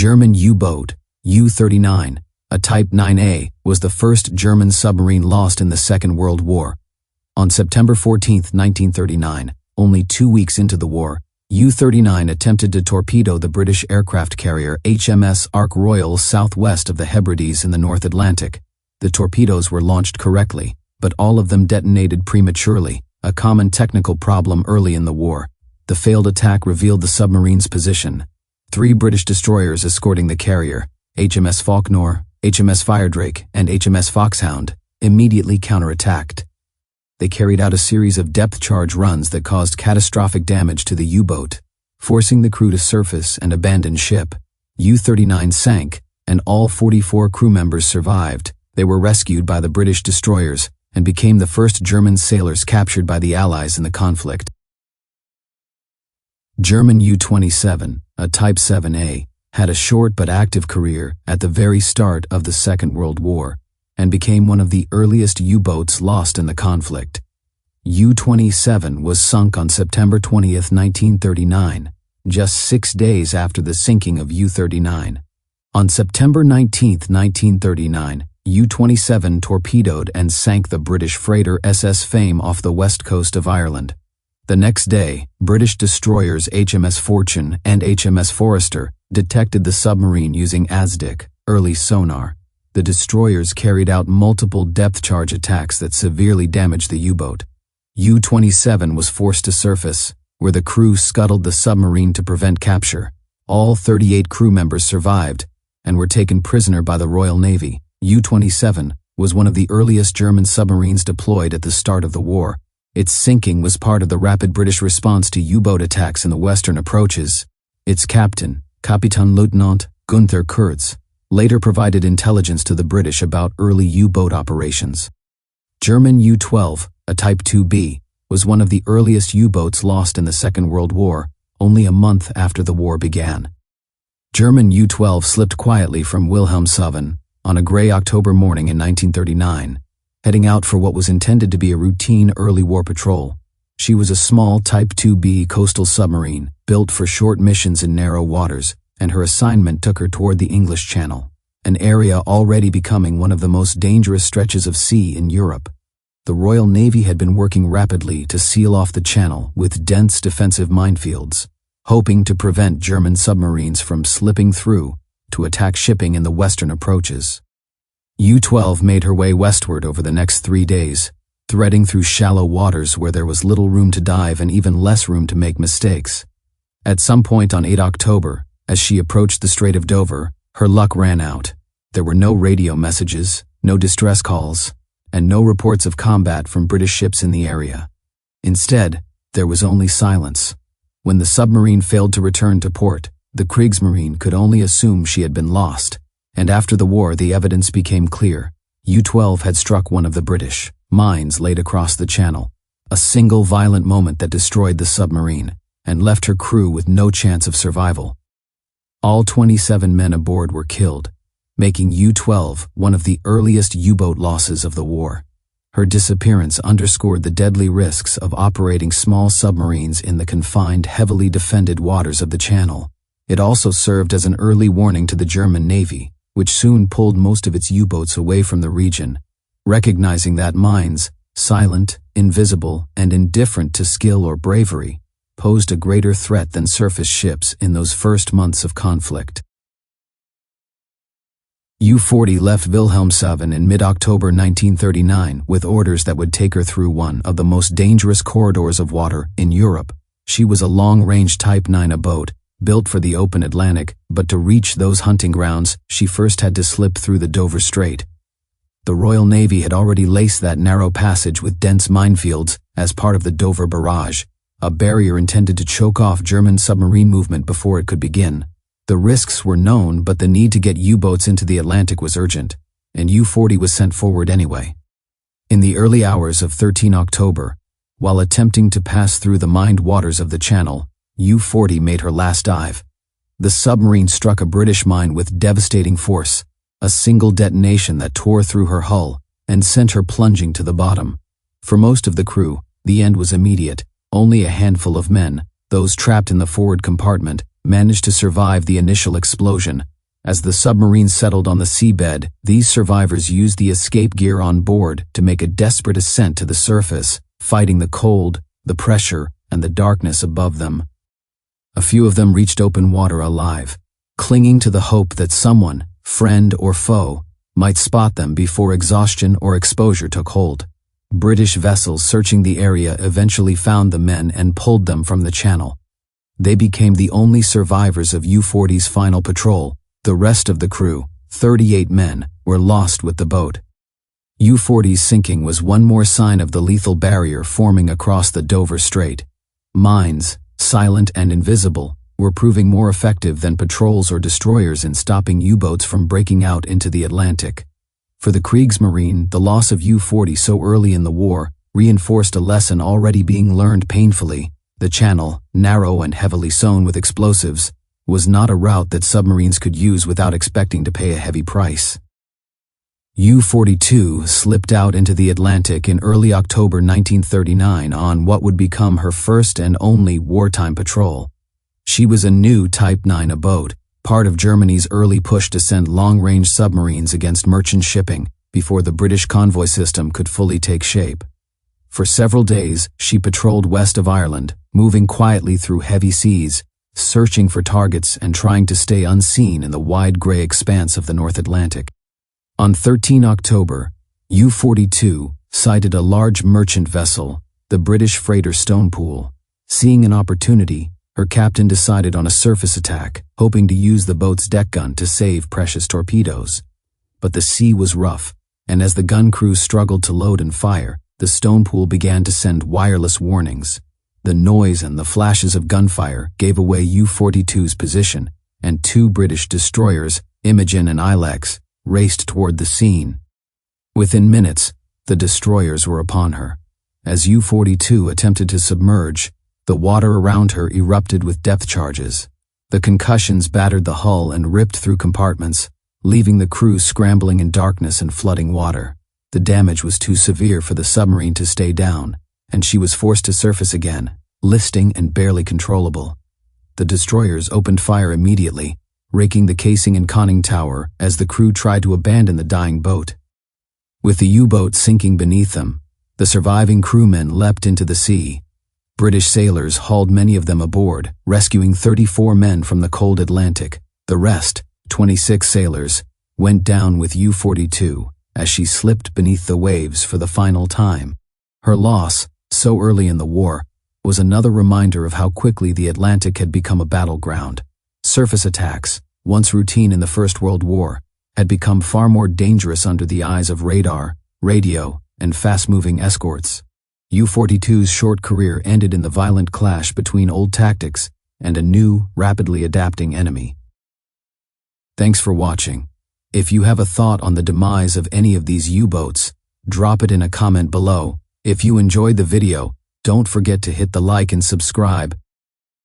German U-boat, U-39, a Type 9A, was the first German submarine lost in the Second World War. On September 14, 1939, only 2 weeks into the war, U-39 attempted to torpedo the British aircraft carrier HMS Ark Royal southwest of the Hebrides in the North Atlantic. The torpedoes were launched correctly, but all of them detonated prematurely, a common technical problem early in the war. The failed attack revealed the submarine's position. 3 British destroyers escorting the carrier, HMS Falknor, HMS Firedrake, and HMS Foxhound, immediately counterattacked. They carried out a series of depth charge runs that caused catastrophic damage to the U-boat, forcing the crew to surface and abandon ship. U-39 sank, and all 44 crew members survived. They were rescued by the British destroyers and became the first German sailors captured by the Allies in the conflict. German U-27, a Type 7A, had a short but active career at the very start of the Second World War, and became one of the earliest U-boats lost in the conflict. U-27 was sunk on September 20, 1939, just 6 days after the sinking of U-39. On September 19, 1939, U-27 torpedoed and sank the British freighter SS Fame off the west coast of Ireland. The next day, British destroyers HMS Fortune and HMS Forester detected the submarine using ASDIC, early sonar. The destroyers carried out multiple depth charge attacks that severely damaged the U-boat. U-27 was forced to surface, where the crew scuttled the submarine to prevent capture. All 38 crew members survived and were taken prisoner by the Royal Navy. U-27 was one of the earliest German submarines deployed at the start of the war. Its sinking was part of the rapid British response to U-boat attacks in the western approaches. Its captain, Kapitänleutnant Gunther Kurz, later provided intelligence to the British about early U-boat operations. German U-12, a Type 2B, was one of the earliest U-boats lost in the Second World War, only a month after the war began. German U-12 slipped quietly from Wilhelmshaven on a gray October morning in 1939, heading out for what was intended to be a routine early war patrol. She was a small Type 2B coastal submarine, built for short missions in narrow waters, and her assignment took her toward the English Channel, an area already becoming one of the most dangerous stretches of sea in Europe. The Royal Navy had been working rapidly to seal off the channel with dense defensive minefields, hoping to prevent German submarines from slipping through to attack shipping in the western approaches. U-12 made her way westward over the next 3 days, threading through shallow waters where there was little room to dive and even less room to make mistakes. At some point on 8 October, as she approached the Strait of Dover, her luck ran out. There were no radio messages, no distress calls, and no reports of combat from British ships in the area. Instead, there was only silence. When the submarine failed to return to port, the Kriegsmarine could only assume she had been lost. And after the war, the evidence became clear. U-12 had struck one of the British mines laid across the channel, a single violent moment that destroyed the submarine and left her crew with no chance of survival. All 27 men aboard were killed, making U-12 one of the earliest U-boat losses of the war. Her disappearance underscored the deadly risks of operating small submarines in the confined, heavily defended waters of the channel. It also served as an early warning to the German Navy, which soon pulled most of its U-boats away from the region, recognizing that mines, silent, invisible, and indifferent to skill or bravery, posed a greater threat than surface ships in those first months of conflict. U-40 left Wilhelmshaven in mid-October 1939 with orders that would take her through one of the most dangerous corridors of water in Europe. She was a long-range Type 9A boat, built for the open Atlantic, but to reach those hunting grounds, she first had to slip through the Dover Strait. The Royal Navy had already laced that narrow passage with dense minefields as part of the Dover Barrage, a barrier intended to choke off German submarine movement before it could begin. The risks were known, but the need to get U-boats into the Atlantic was urgent, and U-40 was sent forward anyway. In the early hours of 13 October, while attempting to pass through the mined waters of the Channel, U-40 made her last dive. The submarine struck a British mine with devastating force, a single detonation that tore through her hull and sent her plunging to the bottom. For most of the crew, the end was immediate. Only a handful of men, those trapped in the forward compartment, managed to survive the initial explosion, As the submarine settled on the seabed, these survivors used the escape gear on board to make a desperate ascent to the surface, fighting the cold, the pressure, and the darkness above them. A few of them reached open water alive, clinging to the hope that someone, friend or foe, might spot them before exhaustion or exposure took hold. British vessels searching the area eventually found the men and pulled them from the channel. They became the only survivors of U-40's final patrol. The rest of the crew, 38 men, were lost with the boat. U-40's sinking was one more sign of the lethal barrier forming across the Dover Strait. Mines, silent and invisible, were proving more effective than patrols or destroyers in stopping U-boats from breaking out into the Atlantic. For the Kriegsmarine, the loss of U-40 so early in the war reinforced a lesson already being learned painfully. The channel, narrow and heavily sown with explosives, was not a route that submarines could use without expecting to pay a heavy price. U-42 slipped out into the Atlantic in early October 1939 on what would become her first and only wartime patrol. She was a new Type 9 boat, part of Germany's early push to send long-range submarines against merchant shipping before the British convoy system could fully take shape. For several days, she patrolled west of Ireland, moving quietly through heavy seas, searching for targets and trying to stay unseen in the wide gray expanse of the North Atlantic. On 13 October, U-42 sighted a large merchant vessel, the British freighter Stonepool. Seeing an opportunity, her captain decided on a surface attack, hoping to use the boat's deck gun to save precious torpedoes. But the sea was rough, and as the gun crew struggled to load and fire, the Stonepool began to send wireless warnings. The noise and the flashes of gunfire gave away U-42's position, and two British destroyers, Imogen and Ilex, raced toward the scene. Within minutes, the destroyers were upon her. As U-42 attempted to submerge, the water around her erupted with depth charges. The concussions battered the hull and ripped through compartments, leaving the crew scrambling in darkness and flooding water. The damage was too severe for the submarine to stay down, and she was forced to surface again, listing and barely controllable. The destroyers opened fire immediately, raking the casing and conning tower as the crew tried to abandon the dying boat. With the U-boat sinking beneath them, the surviving crewmen leapt into the sea. British sailors hauled many of them aboard, rescuing 34 men from the cold Atlantic. The rest, 26 sailors, went down with U-42 as she slipped beneath the waves for the final time. Her loss, so early in the war, was another reminder of how quickly the Atlantic had become a battleground. Surface attacks, once routine in the First World War, had become far more dangerous under the eyes of radar, radio, and fast-moving escorts. U-42's short career ended in the violent clash between old tactics and a new, rapidly adapting enemy. Thanks for watching. If you have a thought on the demise of any of these U-boats, drop it in a comment below. If you enjoyed the video, don't forget to hit the like and subscribe